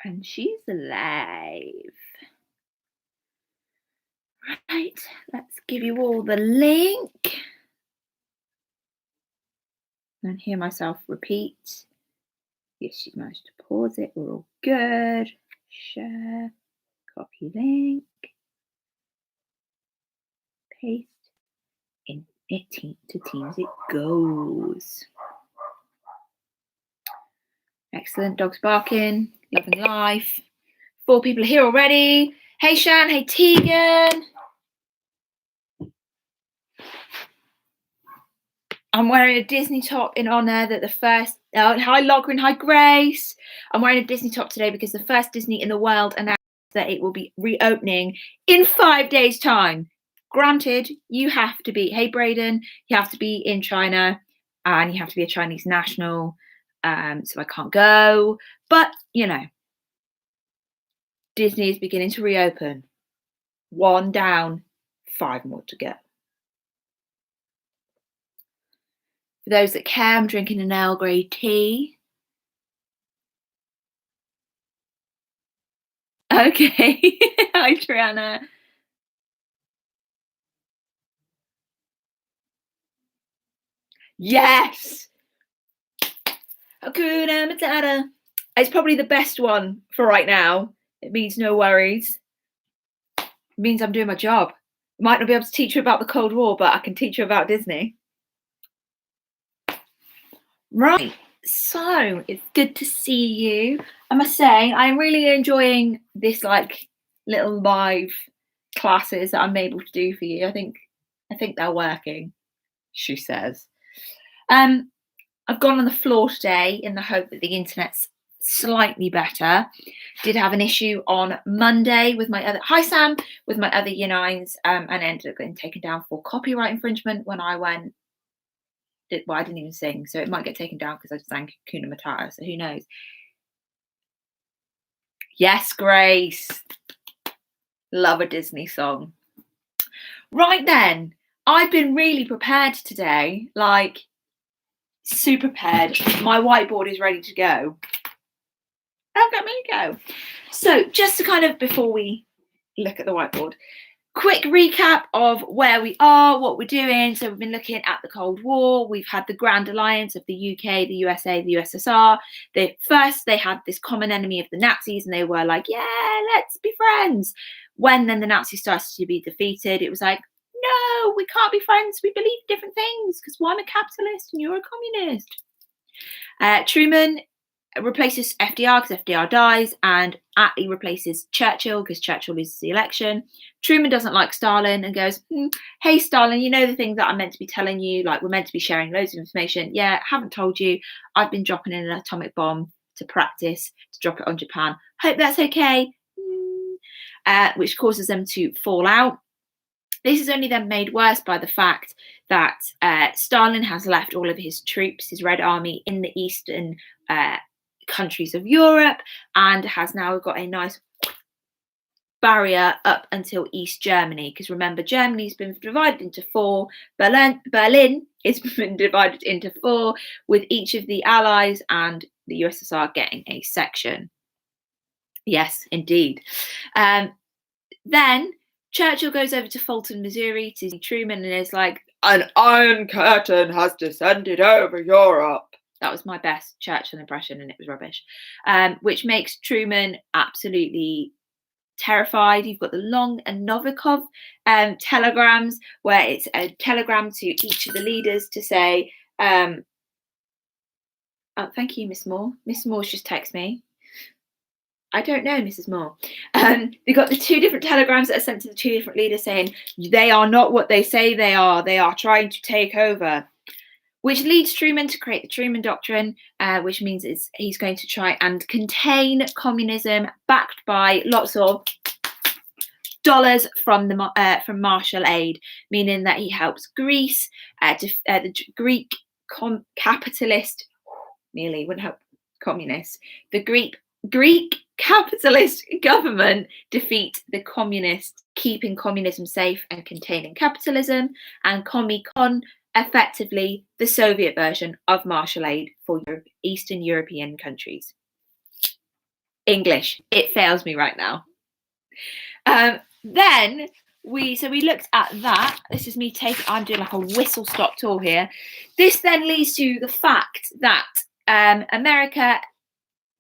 And she's alive. Right, let's give you all the link. And hear myself repeat. Yes, she's managed to pause it. We're all good. Share, copy link, paste. In it to Teams it goes. Excellent. Dogs barking, loving life. 4 people are here already. Hey Shan, hey Tegan. I'm wearing a Disney top in honour that the first, hi Logrin, hi Grace. I'm wearing a Disney top today because the first Disney in the world announced that it will be reopening in 5 days' time. Granted, you have to be, hey Braden, you have to be in China and you have to be a Chinese national, so I can't go. But, you know, Disney is beginning to reopen. 1 down, 5 more to go. For those that care, I'm drinking an Earl Grey tea. Okay. Hi, Triana. Yes. Hakuna Matata. It's probably the best one for right now. It means no worries. It means I'm doing my job. I might not be able to teach you about the Cold War, but I can teach you about Disney. Right. So it's good to see you. I must say, I'm really enjoying this like little live classes that I'm able to do for you. I think they're working, she says. I've gone on the floor today in the hope that the internet's slightly better. Did have an issue on Monday with my other with my other Year 9s, and ended up getting taken down for copyright infringement when I went. I didn't even sing, so it might get taken down because I sang Kuna Matata, so who knows. Yes, Grace. Love a Disney song. Right then, I've been really prepared today, like super prepared. My whiteboard is ready to go. Okay, me go. So just to kind of, before we look at the whiteboard, quick recap of where we are, what we're doing. So we've been looking at the Cold War. We've had the Grand Alliance of the UK, the USA, the USSR. They had this common enemy of the Nazis, and they were like, yeah, let's be friends. When then the Nazis started to be defeated, it was like, no, we can't be friends. We believe different things because I'm a capitalist and you're a communist. Truman replaces FDR because FDR dies, and Attlee replaces Churchill because Churchill loses the election. Truman doesn't like Stalin and goes, hey Stalin, you know the things that I'm meant to be telling you, like we're meant to be sharing loads of information. Yeah, haven't told you. I've been dropping in an atomic bomb to practice to drop it on Japan. Hope that's okay. Which causes them to fall out. This is only then made worse by the fact that Stalin has left all of his troops, his Red Army, in the eastern countries of Europe, and has now got a nice barrier up until East Germany. Because remember, Germany's been divided into 4. Berlin has been divided into 4, with each of the Allies and the USSR getting a section. Yes, indeed. Then Churchill goes over to Fulton, Missouri to see Truman and is like, an iron curtain has descended over Europe. That was my best Churchill impression and it was rubbish. Which makes Truman absolutely terrified. You've got the Long and Novikov telegrams, where it's a telegram to each of the leaders to say, oh, thank you, Miss Moore. Miss Moore's just texted me. I don't know, Mrs. Moore. We've got the 2 different telegrams that are sent to the 2 different leaders saying they are not what they say they are. They are trying to take over, which leads Truman to create the Truman Doctrine, which means he's going to try and contain communism, backed by lots of dollars from Marshall Aid, meaning that he helps Greece, the Greek capitalist, nearly wouldn't help communists, the Greek capitalist government defeat the communists, keeping communism safe and containing capitalism, and Commie-Con, effectively the Soviet version of Marshall Aid for Eastern European countries. English. It fails me right now. Then we looked at that. This is me I'm doing like a whistle stop tour here. This then leads to the fact that America,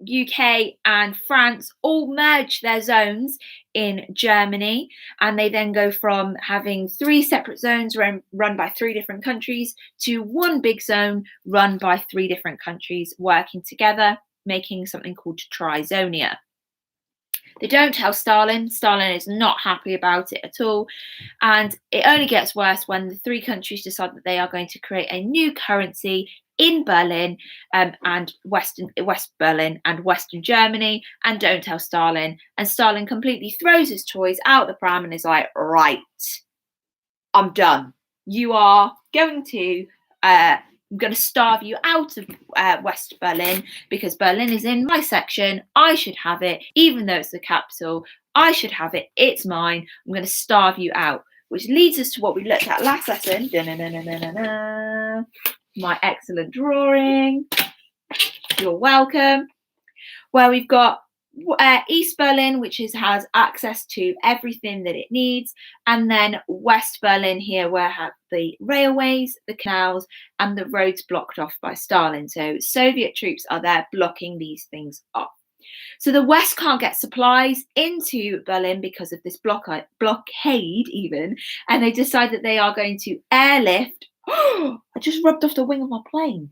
UK and France all merge their zones in Germany, and they then go from having 3 separate zones run by 3 different countries to one big zone run by 3 different countries working together, making something called Trizonia. They don't tell Stalin. Stalin is not happy about it at all. And it only gets worse when the 3 countries decide that they are going to create a new currency in Berlin and West Berlin and Western Germany, and don't tell Stalin. And Stalin completely throws his toys out the pram and is like, right, I'm done. You are going to I'm going to starve you out of West Berlin because Berlin is in my section. I should have it, even though it's the capital. I should have it. It's mine. I'm going to starve you out, which leads us to what we looked at last lesson. My excellent drawing. You're welcome. Where we've got East Berlin, which has access to everything that it needs, and then West Berlin here, where have the railways, the canals, and the roads blocked off by Stalin. So Soviet troops are there blocking these things off. So the West can't get supplies into Berlin because of this blockade even, and they decide that they are going to airlift. I just rubbed off the wing of my plane.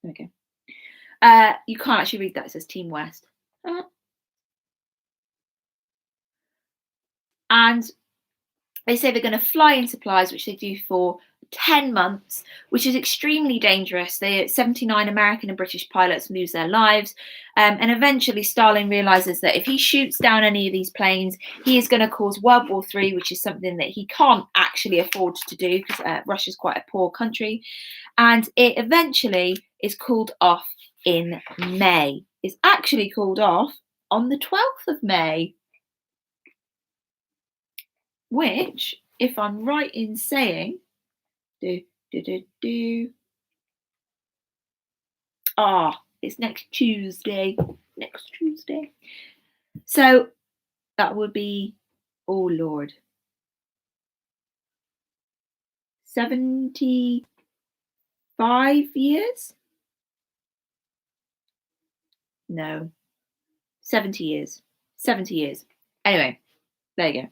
Okay. You can't actually read that. It says Team West. And they say they're going to fly in supplies, which they do for 10 months, which is extremely dangerous. 79 American and British pilots lose their lives. And eventually Stalin realizes that if he shoots down any of these planes, he is going to cause World War III, which is something that he can't actually afford to do because Russia's quite a poor country. And it eventually is called off in May. It's actually called off on the 12th of May, which, if I'm right in saying, it's next Tuesday. So that would be, oh Lord, 75 years? No, 70 years. 70 years. Anyway, there you go.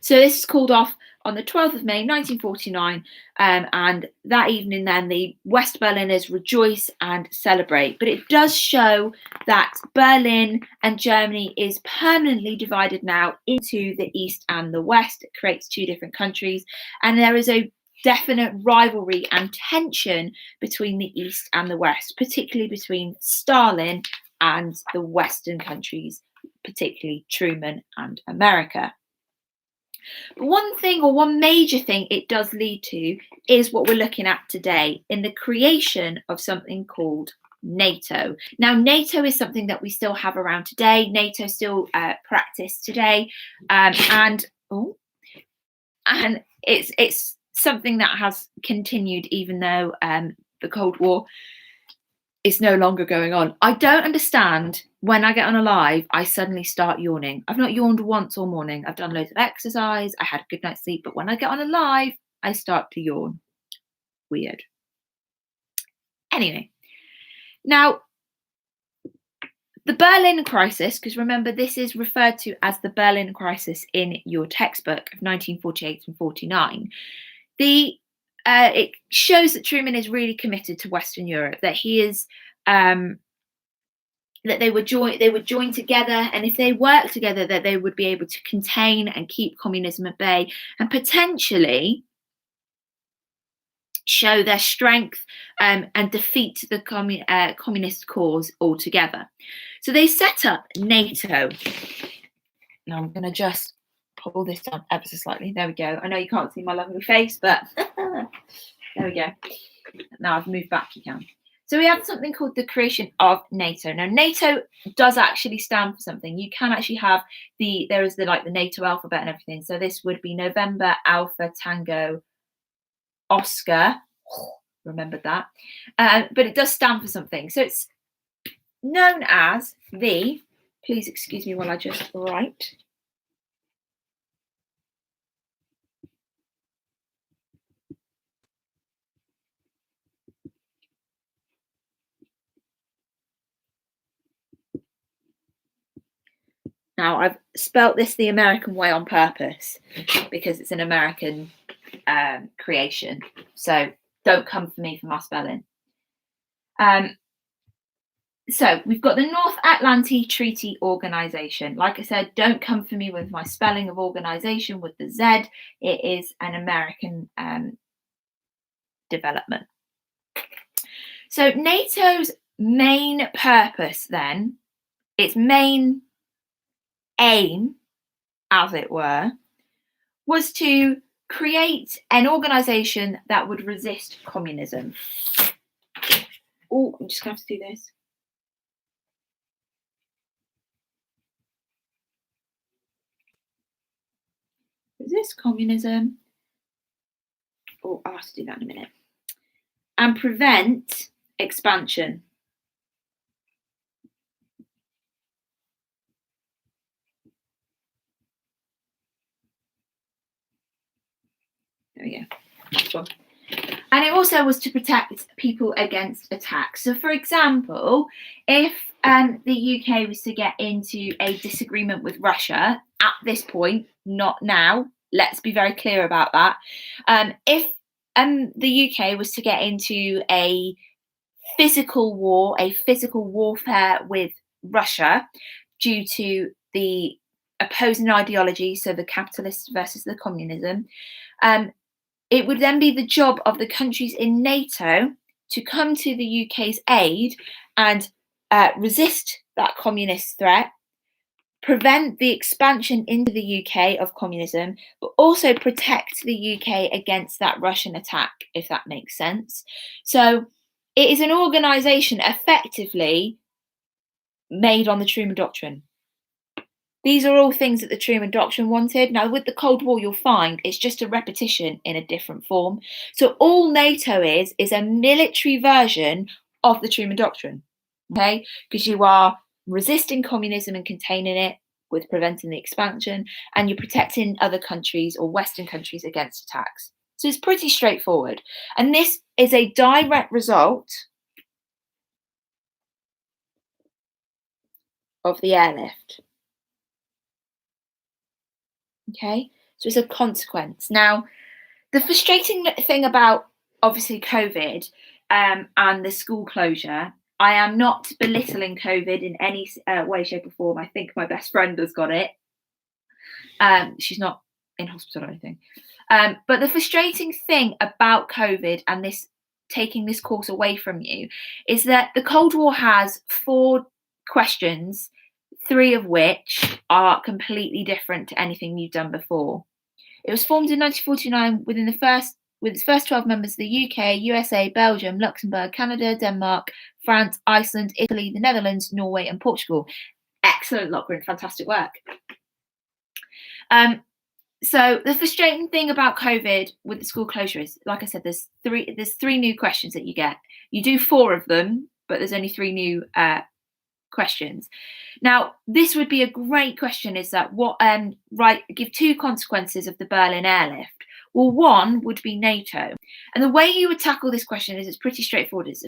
So this is called off on the 12th of May 1949, and that evening then the West Berliners rejoice and celebrate. But it does show that Berlin and Germany is permanently divided now into the East and the West. It creates 2 different countries, and there is a definite rivalry and tension between the East and the West, particularly between Stalin and the Western countries, particularly Truman and America. But one major thing it does lead to is what we're looking at today in the creation of something called NATO. Now, NATO is something that we still have around today. NATO still practiced today, and it's something that has continued even though the Cold War is no longer going on. I don't understand when I get on a live, I suddenly start yawning. I've not yawned once all morning. I've done loads of exercise. I had a good night's sleep. But when I get on a live, I start to yawn. Weird. Anyway, now the Berlin crisis, because remember, this is referred to as the Berlin crisis in your textbook of 1948 and 49. It shows that Truman is really committed to Western Europe, that he is that they would join together, and if they work together, that they would be able to contain and keep communism at bay and potentially show their strength and defeat the communist cause altogether. So they set up NATO. Now I'm going to just pull this down ever so slightly. There we go. I know you can't see my lovely face, but there we go. Now I've moved back, you can. So we have something called the creation of NATO. Now NATO does actually stand for something. You can actually have there is the NATO alphabet and everything. So this would be November, Alpha, Tango, Oscar, remembered that. But it does stand for something. So it's known as the, please excuse me while I just write. Now, I've spelt this the American way on purpose because it's an American creation. So don't come for me for my spelling. So we've got the North Atlantic Treaty Organization. Like I said, don't come for me with my spelling of organization with the Z. It is an American development. So NATO's main purpose then, its main aim, as it were, was to create an organization that would resist communism. Oh, I'm just going to have to do this. Resist communism. Oh, I'll have to do that in a minute. And prevent expansion. There we go. And it also was to protect people against attacks. So, for example, if the UK was to get into a disagreement with Russia at this point, not now, let's be very clear about that. If the UK was to get into a physical war, a physical warfare with Russia due to the opposing ideology, so the capitalists versus the communism, it would then be the job of the countries in NATO to come to the UK's aid and resist that communist threat, prevent the expansion into the UK of communism, but also protect the UK against that Russian attack, if that makes sense. So it is an organisation effectively made on the Truman Doctrine. These are all things that the Truman Doctrine wanted. Now, with the Cold War, you'll find it's just a repetition in a different form. So all NATO is a military version of the Truman Doctrine, okay? Because you are resisting communism and containing it with preventing the expansion, and you're protecting other countries or Western countries against attacks. So it's pretty straightforward. And this is a direct result of the airlift. Okay, so it's a consequence. Now, the frustrating thing about obviously COVID and the school closure, I am not belittling COVID in any way, shape, or form. I think my best friend has got it. She's not in hospital or anything. But the frustrating thing about COVID and this taking this course away from you is that the Cold War has 4 questions, 3 of which are completely different to anything you've done before. It was formed in 1949 with its first 12 members: the UK, USA, Belgium, Luxembourg, Canada, Denmark, France, Iceland, Italy, the Netherlands, Norway, and Portugal. Excellent, Lachlan, fantastic work. So the frustrating thing about COVID with the school closure is, like I said, there's 3 new questions that you get. You do 4 of them, but there's only 3 new questions. Now, this would be a great question, is that give 2 consequences of the Berlin airlift. Well, one would be NATO. And the way you would tackle this question is it's pretty straightforward. It's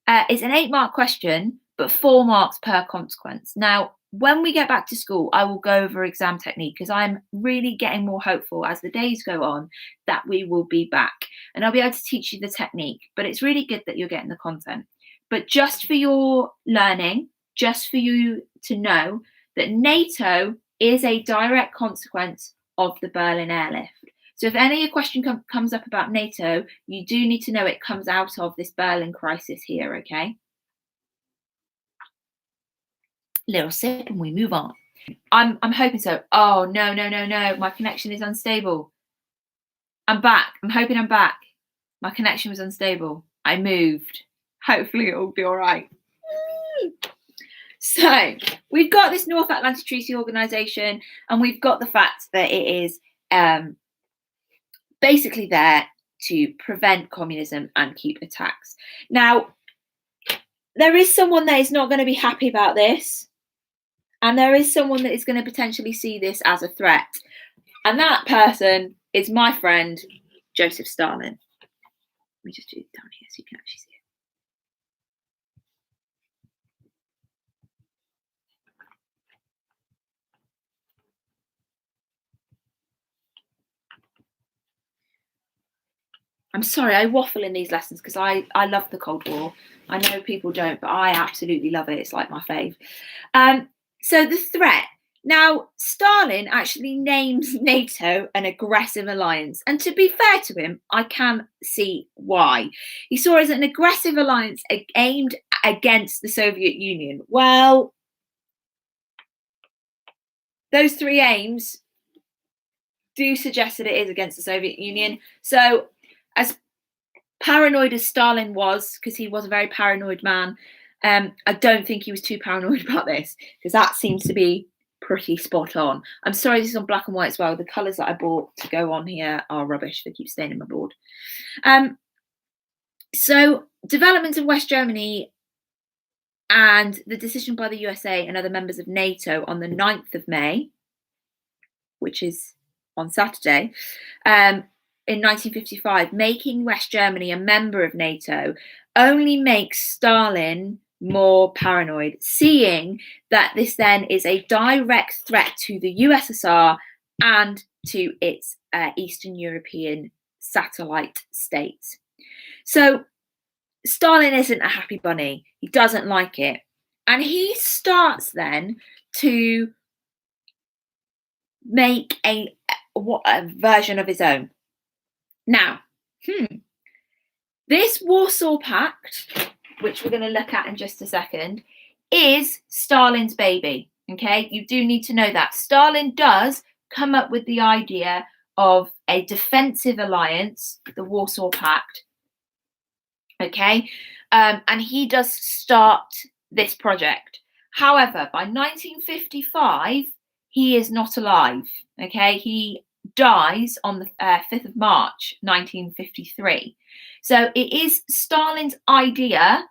an 8-mark question, but 4 marks per consequence. Now, when we get back to school, I will go over exam technique, because I'm really getting more hopeful as the days go on that we will be back. And I'll be able to teach you the technique, but it's really good that you're getting the content. But just for your learning, just for you to know that NATO is a direct consequence of the Berlin airlift. So if any question comes up about NATO, you do need to know it comes out of this Berlin crisis here, okay? Little sip and we move on. I'm hoping so. Oh, no. My connection is unstable. I'm back. I'm hoping I'm back. My connection was unstable. I moved. Hopefully it'll be all right. So we've got this North Atlantic Treaty Organization, and we've got the fact that it is basically there to prevent communism and keep attacks. Now, there is someone that is not going to be happy about this, and there is someone that is going to potentially see this as a threat, and that person is my friend Joseph Stalin. Let me just do it down here so you can actually see it. I'm sorry, I waffle in these lessons because I love the Cold War. I know people don't, but I absolutely love it. It's like my fave. So the threat. Now, Stalin actually names NATO an aggressive alliance. And to be fair to him, I can see why. He saw it as an aggressive alliance aimed against the Soviet Union. Well, those three aims do suggest that it is against the Soviet Union. So, as paranoid as Stalin was, because he was a very paranoid man, I don't think he was too paranoid about this, because that seems to be pretty spot on. I'm sorry this is on black and white as well. The colours that I bought to go on here are rubbish. They keep staying in my board. So developments in West Germany and the decision by the USA and other members of NATO on the 9th of May, which is on Saturday, in 1955, making West Germany a member of NATO only makes Stalin more paranoid, seeing that this then is a direct threat to the USSR and to its Eastern European satellite states. So Stalin isn't a happy bunny. He doesn't like it. And he starts then to make a version of his own. Now, this Warsaw Pact, which we're going to look at in just a second, is Stalin's baby. Okay, you do need to know that. Stalin does come up with the idea of a defensive alliance, the Warsaw Pact. Okay, and he does start this project. However, by 1955, he is not alive. Okay, he dies on the 5th of March 1953. So it is Stalin's idea,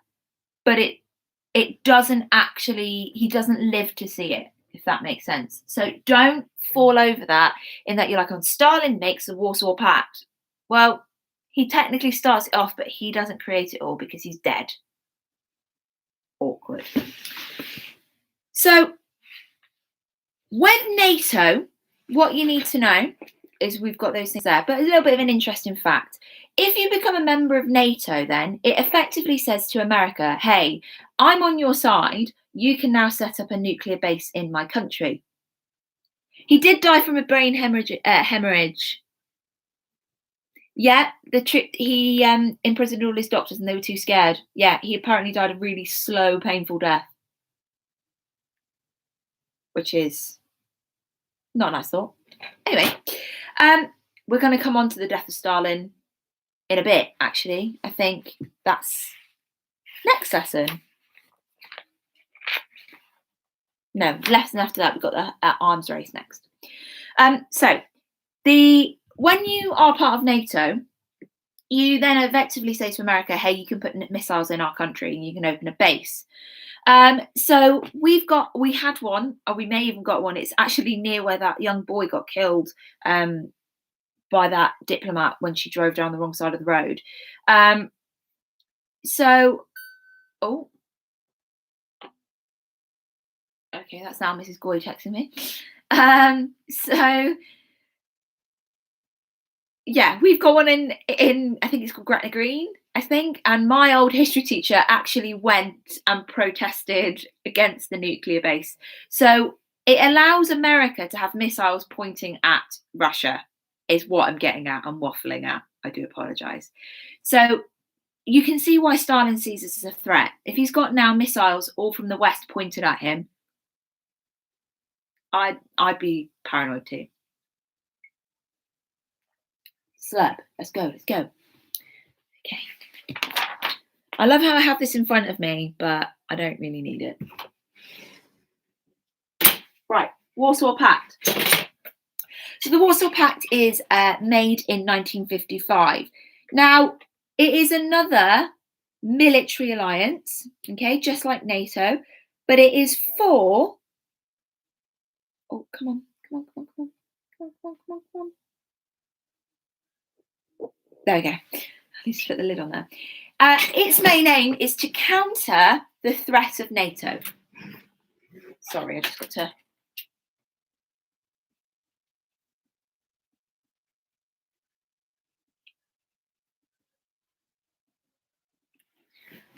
but it doesn't actually, he doesn't live to see it, if that makes sense. So don't fall over that in that you're like, oh, Stalin makes the Warsaw Pact. Well, he technically starts it off, but he doesn't create it all because he's dead. Awkward. So with NATO, what you need to know is we've got those things there, but a little bit of an interesting fact. If you become a member of NATO, then it effectively says to America, hey, I'm on your side. You can now set up a nuclear base in my country. He did die from a brain hemorrhage. Yeah, he imprisoned all his doctors and they were too scared. Yeah, he apparently died a really slow, painful death, which is not a nice thought. Anyway, we're going to come on to the death of Stalin in a bit, actually. I think that's next lesson. No, lesson after that, we've got the arms race next. So when you are part of NATO, you then effectively say to America, hey, you can put missiles in our country and you can open a base. So we had one, or we may even got one. It's actually near where that young boy got killed by that diplomat when she drove down the wrong side of the road. Okay, that's now Mrs. Goy texting me. Yeah, we've got one in I think it's called Gretna Green, I think. And my old history teacher actually went and protested against the nuclear base. So it allows America to have missiles pointing at Russia, is what I'm getting at. I'm waffling at. I do apologise. So you can see why Stalin sees this as a threat. If he's got now missiles all from the west pointed at him, I'd be paranoid too. Slurp. Let's go. Okay. I love how I have this in front of me, but I don't really need it. Right. Warsaw Pact. So the Warsaw Pact is made in 1955. Now, it is another military alliance, okay, just like NATO, but it is for. Oh, come on, come on, come on, come on, come on, come on, come on, come on. There we go. I need to put the lid on there. Its main aim is to counter the threat of NATO. Sorry, I just got to.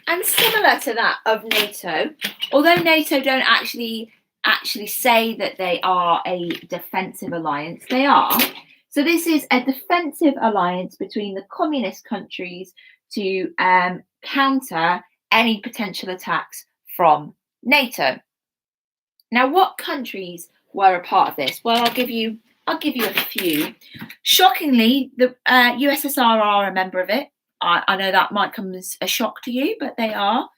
And similar to that of NATO, although NATO don't actually say that they are a defensive alliance, they are. So this is a defensive alliance between the communist countries to counter any potential attacks from NATO. Now, what countries were a part of this? Well, I'll give you a few. Shockingly, the USSR are a member of it. I know that might come as a shock to you, but they are.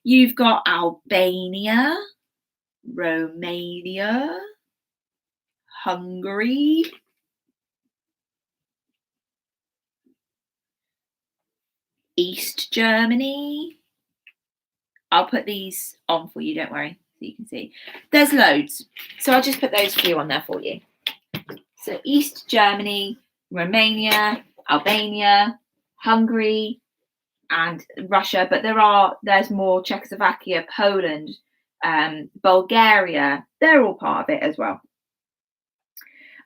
You've got Albania, Romania, Hungary, East Germany. I'll put these on for you, don't worry, so you can see. There's loads. So I'll just put those few on there for you. So East Germany, Romania, Albania, Hungary, and Russia, but there's more. Czechoslovakia, Poland, Bulgaria, they're all part of it as well.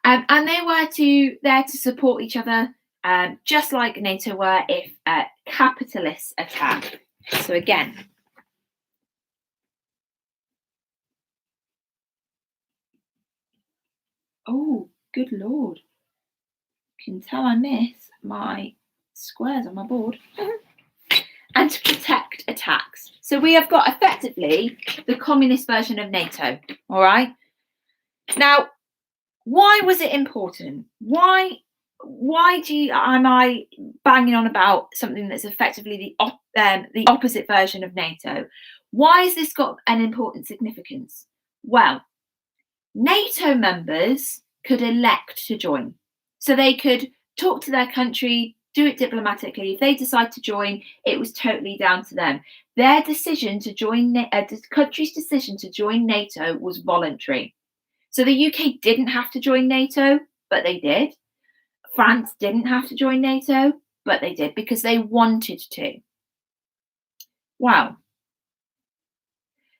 And they were there to support each other, just like NATO were if capitalists attack. So again, oh, good Lord. You can tell I miss my squares on my board. And to protect attacks. So we have got effectively the communist version of NATO, all right? Now, why was it important? Why am I banging on about something that's effectively the opposite version of NATO? Why has this got an important significance? Well, NATO members could elect to join. So they could talk to their country, do it diplomatically. If they decide to join, it was totally down to them. Their decision to join, the country's decision to join NATO was voluntary. So the UK didn't have to join NATO, but they did. France didn't have to join NATO, but they did because they wanted to. Wow.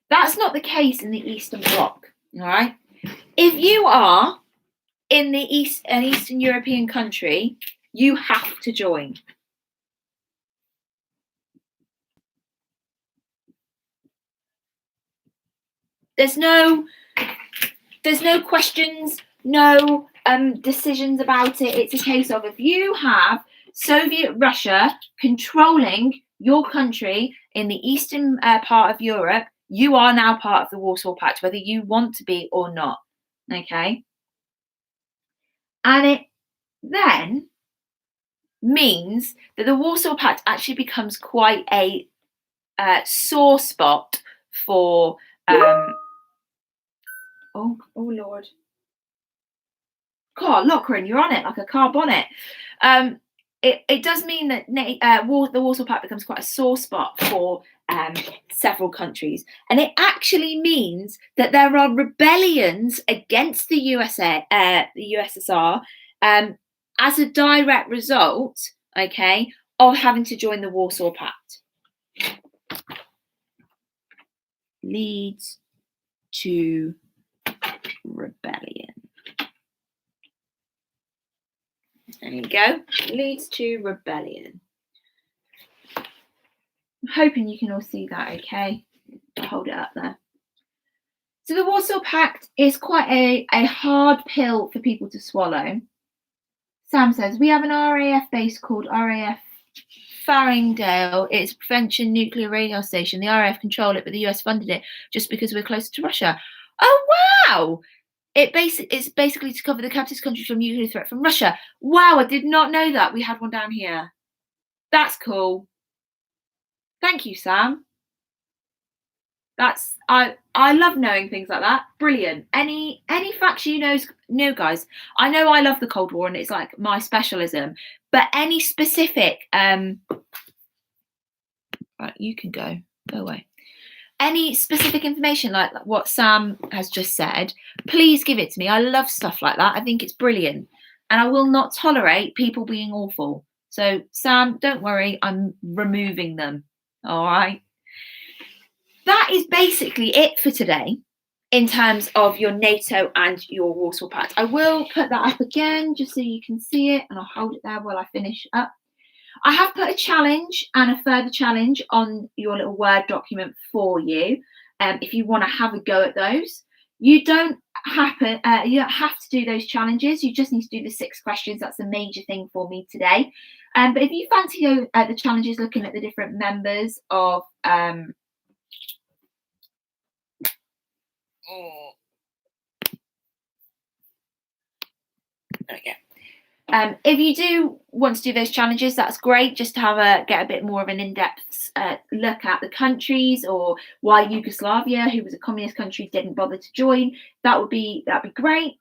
That's not the case in the Eastern Bloc, all right? If you are in an Eastern European country, you have to join. There's no questions, no decisions about it. It's a case of if you have Soviet Russia controlling your country in the eastern part of Europe, you are now part of the Warsaw Pact, whether you want to be or not. Okay? And it then means that the Warsaw Pact actually becomes quite a sore spot for oh Lord. God, Lachlan, you're on it like a car bonnet. It does mean that the Warsaw Pact becomes quite a sore spot for several countries. And it actually means that there are rebellions against the USSR as a direct result, okay, of having to join the Warsaw Pact. Leads to rebellion. There you go. Leads to rebellion. I'm hoping you can all see that okay. I'll hold it up there. So the Warsaw Pact is quite a hard pill for people to swallow. Sam says, we have an RAF base called RAF Farringdale. It's a prevention nuclear radar station. The RAF control it, but the US funded it just because we're closer to Russia. Oh, wow! It's basically to cover the capitalist countries from nuclear threat from Russia. Wow, I did not know that. We had one down here. That's cool. Thank you, Sam. I love knowing things like that. Brilliant. Any facts you know no, guys, I know I love the Cold War and it's like my specialism, but any specific, right, you can go away. Any specific information like what Sam has just said, please give it to me. I love stuff like that. I think it's brilliant. And I will not tolerate people being awful. So, Sam, don't worry. I'm removing them. All right. That is basically it for today in terms of your NATO and your Warsaw Pact. I will put that up again just so you can see it, and I'll hold it there while I finish up. I have put a challenge and a further challenge on your little Word document for you. If you want to have a go at those, you don't have to do those challenges. You just need to do the 6 questions. That's the major thing for me today. But if you fancy the challenges, looking at the different members of there we go. If you do want to do those challenges, that's great. Just to get a bit more of an in-depth look at the countries, or why Yugoslavia, who was a communist country, didn't bother to join. That'd be great.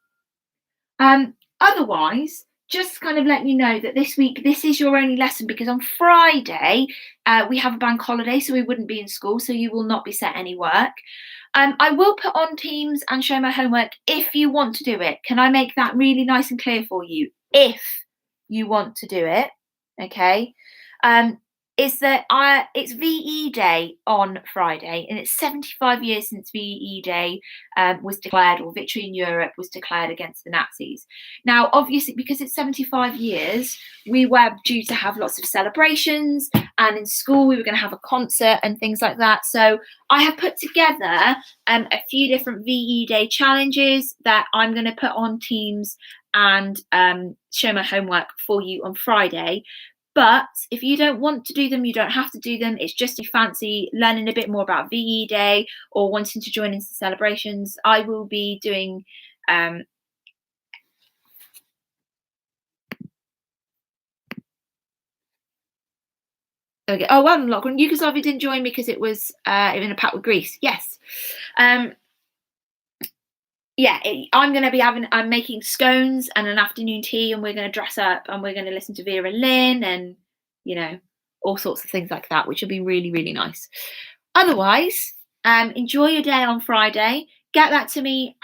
Otherwise, just kind of let you know that this week this is your only lesson, because on Friday we have a bank holiday, so we wouldn't be in school, so you will not be set any work. I will put on Teams and show my homework if you want to do it. Can I make that really nice and clear for you? If you want to do it, okay? Is that it's VE Day on Friday, and it's 75 years since VE Day was declared, or Victory in Europe was declared against the Nazis. Now, obviously, because it's 75 years, we were due to have lots of celebrations, and in school we were going to have a concert and things like that. So I have put together a few different VE Day challenges that I'm going to put on Teams and show my homework for you on Friday. But if you don't want to do them, you don't have to do them. It's just you fancy learning a bit more about VE Day or wanting to join in some celebrations. I will be doing okay. Oh, well, Lachlan, Yugoslavia didn't join because it was in a pact with Greece. Yes. Yeah, I'm making scones and an afternoon tea, and we're going to dress up and we're going to listen to Vera Lynn and, you know, all sorts of things like that, which will be really, really nice. Otherwise, enjoy your day on Friday. Get that to me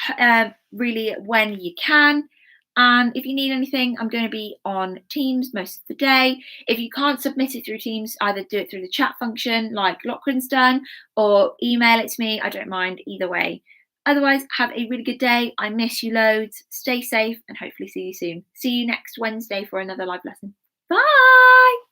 really when you can. And if you need anything, I'm going to be on Teams most of the day. If you can't submit it through Teams, either do it through the chat function like Lachlan's done, or email it to me. I don't mind either way. Otherwise, have a really good day. I miss you loads. Stay safe and hopefully see you soon. See you next Wednesday for another live lesson. Bye!